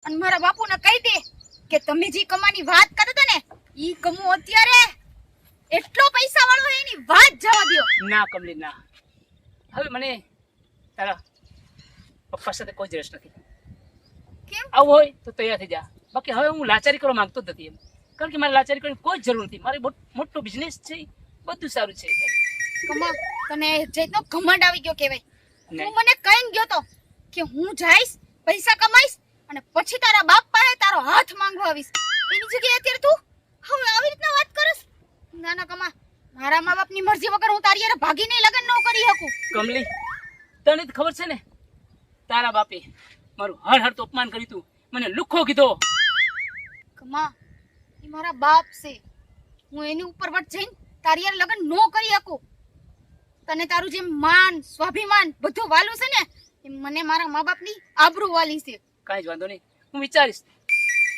અને મારા બાપુને કહી દે કે તમે જે કમાની વાત કરતા હતા ને ઈ કમો અત્યારે એટલો પૈસા વાળો હે એની વાત જવા દ્યો. ના કમલી ના, હવે મને તારા પપ્પા સાથે કોઈ જ રસ નથી. કેમ? આવું હોય તો તૈયાર થઈ જા, બાકી હવે હું લાચારી કરવા માંગતો જ નથી એમ. કારણ કે મારે લાચારી કરવાની કોઈ જરૂર નથી. મારે મોટો બિઝનેસ છે, બધું સારું છે. કમા તને જેટલો ઘમંડ આવી ગયો કેવાય. નહીં. તું મને કહીને ગયો તો કે હું જઈશ પૈસા કમાઈશ અને પછી તારા બાપ પાસે તારો હાથ માંગવા આવીશ. એની જગ્યાએ અત્યારે તું હવે આવી રીતના વાત કરસ? ના ના કમા, મારા મા બાપની મરજી વગર હું તારી હારે ભાગીને લગ્ન ન કરી શકું. કમલી, તને તો ખબર છે ને, તારા બાપે મારું હર તો અપમાન કર્યું તું, મને લુખ્ખો કીધો. કમા એ મારા બાપ છે, હું એની ઉપર વટ જઈને તારી હારે લગ્ન ન કરી શકું. તને તારું જે માન સ્વાભિમાન બધું વાલું છે ને એ મને મારા મા બાપની આબરૂ વાલી છે. કાંઈ જ વાંધો નહીં, હું વિચારીશ.